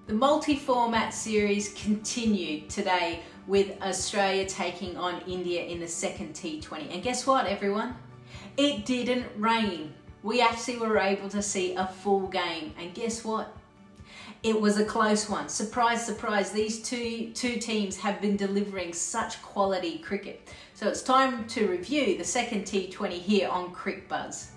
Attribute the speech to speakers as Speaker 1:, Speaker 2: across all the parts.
Speaker 1: The multi-format series continued today with Australia taking on India in the second T20. And guess what, everyone? It didn't rain. We actually were able to see a full game. And guess what? It was a close one. Surprise, surprise, these two teams have been delivering such quality cricket. So it's time to review the second T20 here on Cricbuzz.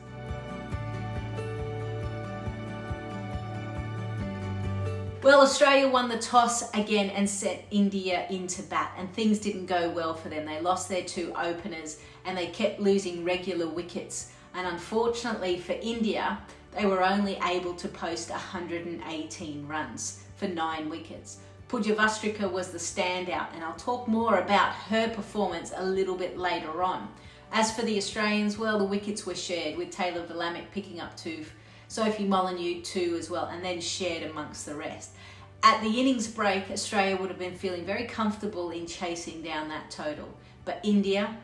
Speaker 1: Well, Australia won the toss again and set India into bat, and things didn't go well for them. They lost their two openers and they kept losing regular wickets. And unfortunately for India, they were only able to post 118 runs for 9 wickets. Pujavrika was the standout, and I'll talk more about her performance a little bit later on. As for the Australians, well, the wickets were shared, with Taylor Vlamic picking up 2, Sophie Molyneux 2 as well, and then shared amongst the rest. At the innings break, Australia would have been feeling very comfortable in chasing down that total. But India,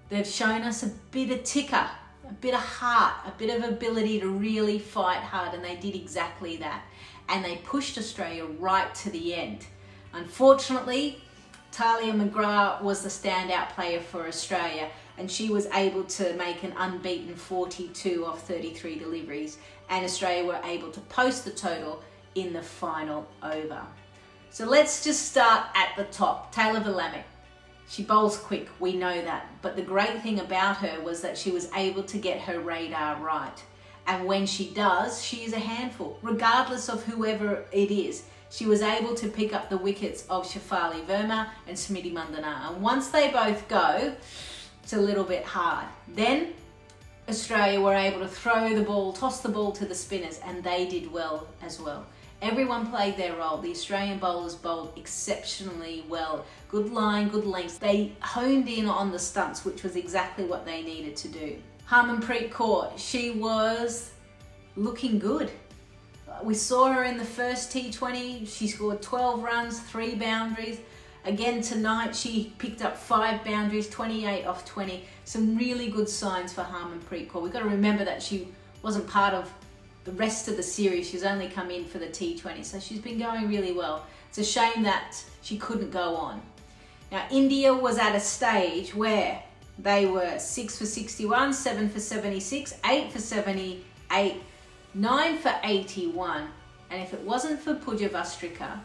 Speaker 1: they've shown us a bit of ticker, a bit of heart, a bit of ability to really fight hard, and they did exactly that. And they pushed Australia right to the end. Unfortunately, Tahlia McGrath was the standout player for Australia, and she was able to make an unbeaten 42 off 33 deliveries, and Australia were able to post the total in the final over. So let's just start at the top. Taylor Vlamic. She bowls quick, we know that, but the great thing about her was that she was able to get her radar right. And when she does, she is a handful, regardless of whoever it is. She was able to pick up the wickets of Shafali Verma and Smriti Mandana. And once they both go, it's a little bit hard. Then Australia were able to throw the ball, toss the ball to the spinners, and they did well as well. Everyone played their role. The Australian bowlers bowled exceptionally well. Good line, good length. They honed in on the stumps, which was exactly what they needed to do. Harmanpreet Kaur, she was looking good. We saw her in the first T20. She scored 12 runs, 3 boundaries. Again tonight, she picked up 5 boundaries, 28 off 20. Some really good signs for Harmanpreet Kaur. We've got to remember that she wasn't part of the rest of the series. She's only come in for the T20, so she's been going really well. It's a shame that she couldn't go on. Now, India was at a stage where they were 6 for 61, 7 for 76, 8 for 78, 9 for 81, and if it wasn't for Pujavrika,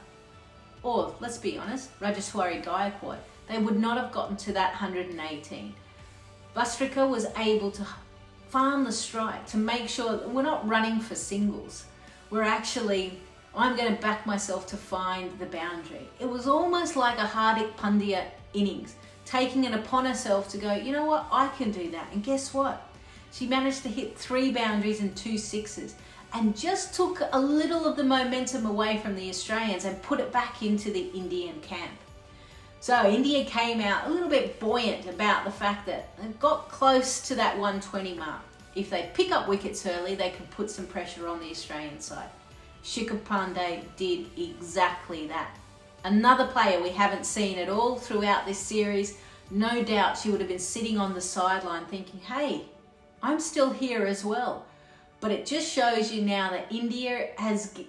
Speaker 1: or let's be honest, Rajeshwari Gaikwad, they would not have gotten to that 118. Vastrika was able to farm the strike to make sure that we're not running for singles. We're actually, I'm going to back myself to find the boundary. It was almost like a Hardik Pandya innings, taking it upon herself to go, you know what, I can do that. And guess what? She managed to hit 3 boundaries and 2 sixes, and just took a little of the momentum away from the Australians and put it back into the Indian camp. So India came out a little bit buoyant about the fact that they've got close to that 120 mark. If they pick up wickets early, they can put some pressure on the Australian side. Shikha Pandey did exactly that. Another player we haven't seen at all throughout this series. No doubt she would have been sitting on the sideline thinking, hey, I'm still here as well. But it just shows you now that India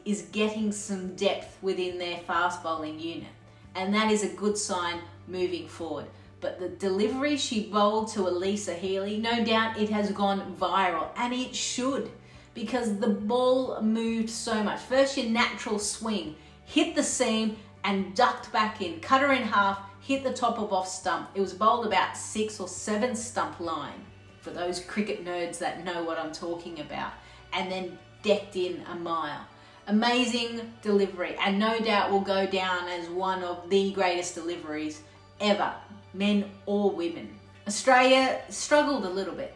Speaker 1: is getting some depth within their fast bowling unit. And that is a good sign moving forward. But the delivery she bowled to Elisa Healy, no doubt it has gone viral. And it should, because the ball moved so much. First, your natural swing, hit the seam and ducked back in, cut her in half, hit the top of off stump. It was bowled about 6 or 7 stump line, for those cricket nerds that know what I'm talking about, and then decked in a mile. Amazing delivery, and no doubt will go down as one of the greatest deliveries ever, men or women. Australia struggled a little bit.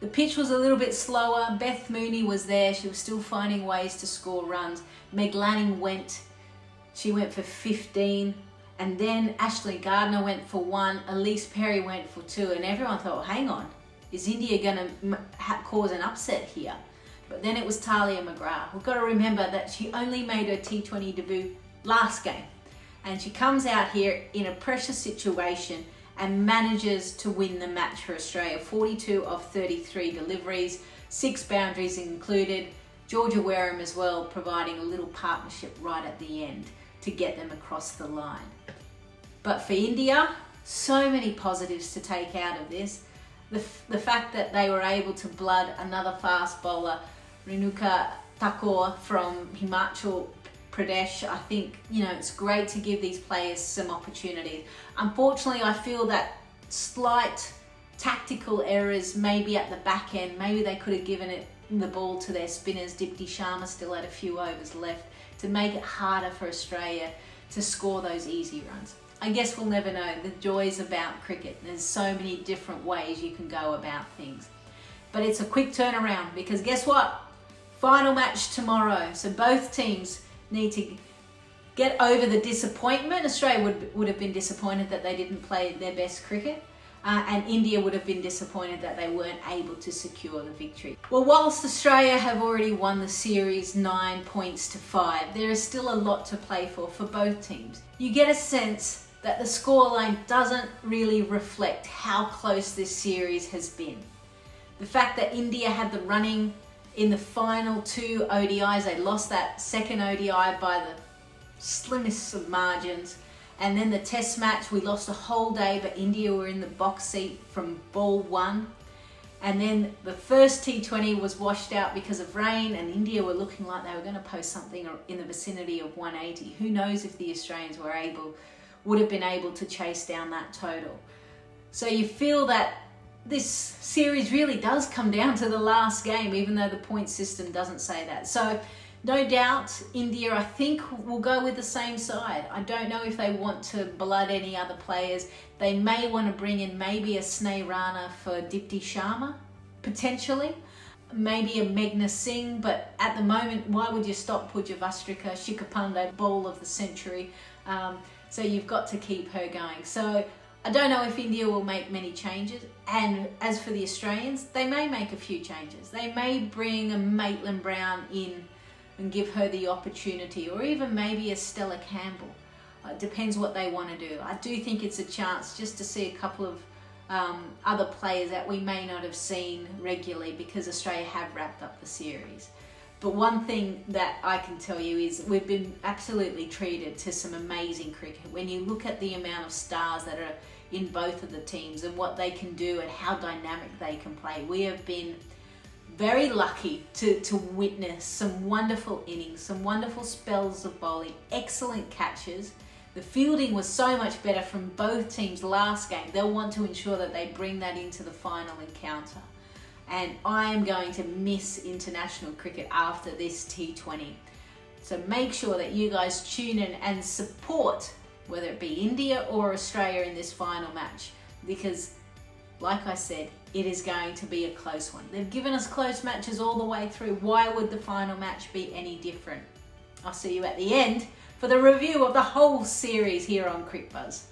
Speaker 1: The pitch was a little bit slower. Beth Mooney was there. She was still finding ways to score runs. Meg Lanning went for 15. And then Ashley Gardner went for 1. Elise Perry went for 2. And everyone thought, hang on, is India going to cause an upset here? But then it was Tahlia McGrath. We've got to remember that she only made her T20 debut last game. And she comes out here in a pressure situation and manages to win the match for Australia. 42 of 33 deliveries, 6 boundaries included. Georgia Wareham as well, providing a little partnership right at the end to get them across the line. But for India, so many positives to take out of this. The fact that they were able to blood another fast bowler, Renuka Thakur from Himachal Pradesh. I think, you know, it's great to give these players some opportunities. Unfortunately, I feel that slight tactical errors maybe at the back end, maybe they could have given the ball to their spinners. Dipti Sharma still had a few overs left to make it harder for Australia to score those easy runs. I guess we'll never know. The joys about cricket. There's so many different ways you can go about things. But it's a quick turnaround because guess what? Final match tomorrow. So both teams need to get over the disappointment. Australia would have been disappointed that they didn't play their best cricket. And India would have been disappointed that they weren't able to secure the victory. Well, whilst Australia have already won the series 9 points to 5, there is still a lot to play for both teams. You get a sense that the scoreline doesn't really reflect how close this series has been. The fact that India had the running in the final 2 ODIs, they lost that second ODI by the slimmest of margins. And then the test match, we lost a whole day, but India were in the box seat from ball 1. And then the first T20 was washed out because of rain, and India were looking like they were going to post something in the vicinity of 180. Who knows if the Australians would have been able to chase down that total. So you feel that this series really does come down to the last game, even though the point system doesn't say that. So no doubt, India, I think, will go with the same side. I don't know if they want to blood any other players. They may want to bring in maybe a Sneh Rana for Dipti Sharma, potentially. Maybe a Meghna Singh, but at the moment, why would you stop Pujavastrika, Shikha Pandey, bowl of the century? So you've got to keep her going. So I don't know if India will make many changes. And as for the Australians, they may make a few changes. They may bring a Maitland Brown in and give her the opportunity, or even maybe a Stella Campbell. It depends what they want to do. I do think it's a chance just to see a couple of other players that we may not have seen regularly because Australia have wrapped up the series. But one thing that I can tell you is we've been absolutely treated to some amazing cricket. When you look at the amount of stars that are in both of the teams and what they can do and how dynamic they can play, we have been very lucky to witness some wonderful innings, some wonderful spells of bowling, excellent catches. The fielding was so much better from both teams last game. They'll want to ensure that they bring that into the final encounter. And I am going to miss international cricket after this T20. So make sure that you guys tune in and support, whether it be India or Australia in this final match, because like I said, it is going to be a close one. They've given us close matches all the way through. Why would the final match be any different? I'll see you at the end for the review of the whole series here on Cricbuzz.